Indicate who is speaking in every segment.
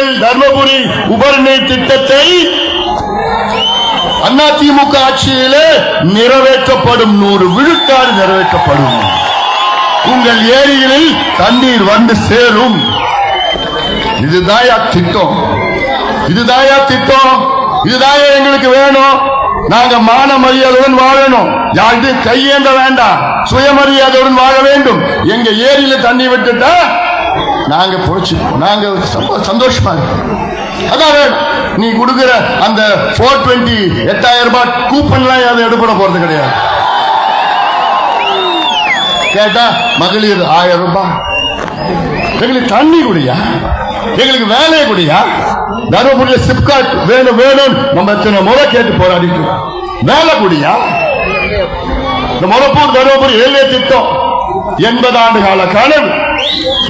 Speaker 1: உங்கள் தர்மபுரி உபரிநீர் திட்டத்தை அதிமுக ஆட்சியிலே நிறைவேற்றப்படும். 100 விழுக்காடு நிறைவேற்றப்படும். உங்கள் ஏரிகளில் தண்ணீர் வந்து சேரும். இதுதாயா திட்டம், இதுதாயா திட்டம், இதுதாயா எங்களுக்கு வேணும். நாங்க மான மரியாதையுடன் வாழணும். யாருக்கு கையேந்த வேண்டாம், சுயமரியாதையுடன் வாழ வேண்டும். எங்க ஏரியில தண்ணி விட்டுட்டா நாங்க பொழைச்சுப்போம், நாங்க சந்தோஷமா இருக்கோம். அதான் வேணும். நீ கொடுக்கிற அந்த 420 8,000 ரூபாய் கூப்பன்லாம் அதை எடுப்பட போறது கிடையாது. கேட்டா மகளிர் 1000 ரூபாய். எங்களுக்கு தண்ணி குடியா, எங்களுக்கு வேலையை குடியா. தர்மபுரியில் சிப்காட் வேணும் வேணும் நம்ம எத்தனை முறை கேட்டு போராடிட்டு வேலை குடியா. இந்த மொரப்பூர் தர்மபுரி ரயில்வே திட்டம் 80 ஆண்டு கால கனவு.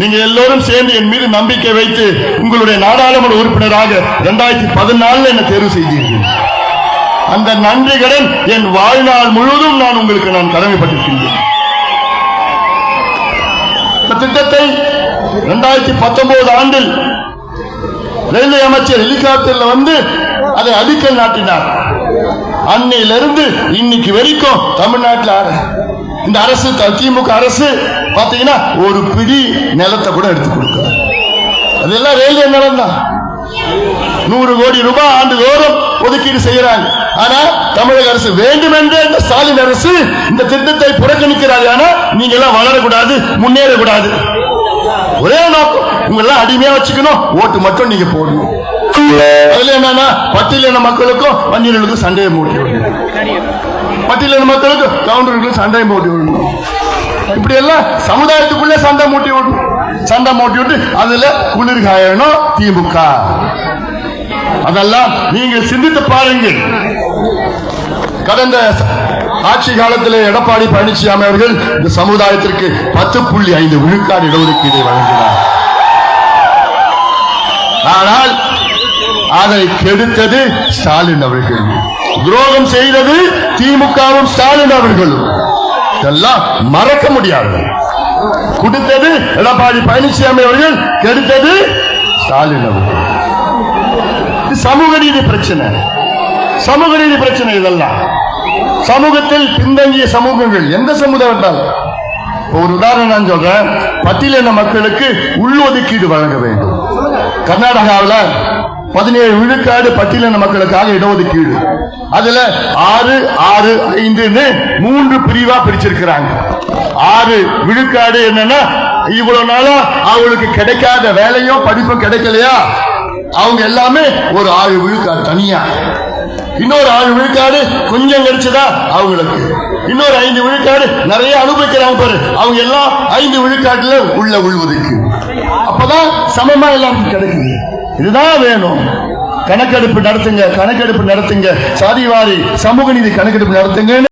Speaker 1: நீங்க எல்லோரும் சேர்ந்து என் மீது நம்பிக்கை வைத்து உங்களுடைய நாடாளுமன்ற உறுப்பினராக 2014 என்ன தேர்வு செய்தீர்கள். அந்த நன்றி கடன் என் வாழ்நாள் முழுவதும் நான் உங்களுக்கு கடமைப்பட்டிருக்கின்றேன். இந்த திட்டத்தை 2019 ஆண்டில் ரயில்வே அமைச்சர் ஹெலிகாப்டர்ல வந்து அதை அடிக்கல் நாட்டினார். அன்னையிலிருந்து இன்னைக்கு வரைக்கும் தமிழ்நாட்டில் இந்த அரசு, திமுக அரசு பாத்தீங்கன்னா ஒரு பிடி நிலத்தை கூட எடுத்து கொடுக்க. அதெல்லாம் ரயில்வே நிலம் தான். 100 கோடி ரூபாய் ஆண்டுதோறும் ஒதுக்கீடு செய்யறாங்க. ஆனா தமிழக அரசு வேண்டுமென்றே இந்த ஸ்டாலின் அரசு இந்த திட்டத்தை புறக்கணிக்கிறாங்க. ஆனா நீங்க எல்லாம் வளரக்கூடாது, முன்னேறக்கூடாது. ஒரே நோக்கம், உங்க எல்லாம் அடிமையா வச்சுக்கணும், ஓட்டு மட்டும் நீங்க போடணும். அதுல என்னன்னா பட்டியலின மக்களுக்கும் வன்னியர்களுக்கும் சண்டையை மூட்டி விடணும், பட்டியலின மக்களுக்கும் கவுண்டர்களுக்கும் சண்டையை மூட்டி விடணும். இப்படி எல்லாம் சமுதாயத்துக்குள்ள சண்டை மூட்டி விடணும். சண்டை மூட்டி விட்டு அதுல குளிர்காயணும் திமுக. அதெல்லாம் நீங்கள் சிந்தித்து பாருங்கள். கடந்த ஆட்சி காலத்தில் எடப்பாடி பழனிசாமி அவர்கள் இந்த சமுதாயத்திற்கு 10.5 விழுக்காடு இடஒதுக்கீடு வழங்கினார். ஆனால் அதை கெடுத்தது ஸ்டாலின் அவர்கள், துரோகம் செய்தது திமுகவும் ஸ்டாலின் அவர்களும். இதெல்லாம் மறக்க முடியாது. கொடுத்தது எடப்பாடி பழனிசாமி அவர்கள், கெடுத்தது ஸ்டாலின் அவர்கள். சமூக நீதி பிரச்சனை, சமூக நீதி பிரச்சனை. இதெல்லாம் சமூகத்தில் பின்தங்கிய சமூகங்கள் எந்த சமுதாயம். ஒரு உதாரணம் நான் சொல்றேன். பட்டியலின மக்களுக்கு உள்ஒதுக்கீடு வழங்க வேண்டும். கர்நாடகாவில் 17 விழுக்காடு பட்டியலின மக்களுக்காக இடஒதுக்கீடு. அதுல 6, 6, 5 3 பிரிவா பிரிச்சிருக்கிறாங்க. 6 விழுக்காடு என்னன்னா இவ்வளவு நாளா அவங்களுக்கு கிடைக்காத வேலையும் படிப்பும் கிடைக்கலையா, அவங்க எல்லாமே ஒரு 6 விழுக்காடு தனியா. இன்னொரு 6 விழுக்காடு கொஞ்சம் கிடைச்சதா அவங்களுக்கு. இன்னொரு 5 விழுக்காடு நிறைய அனுபவிக்கிறாங்க பாரு, அவங்க எல்லாம் 5 விழுக்காட்டுல உள்ள உள்ஒதுக்கீடு. அப்பதான் சமமா எல்லாருக்கும் கிடைக்குது. இதுதான் வேணும். கணக்கெடுப்பு நடத்துங்க, கணக்கெடுப்பு நடத்துங்க, சாதிவாரி சமூக நீதி கணக்கெடுப்பு நடத்துங்க.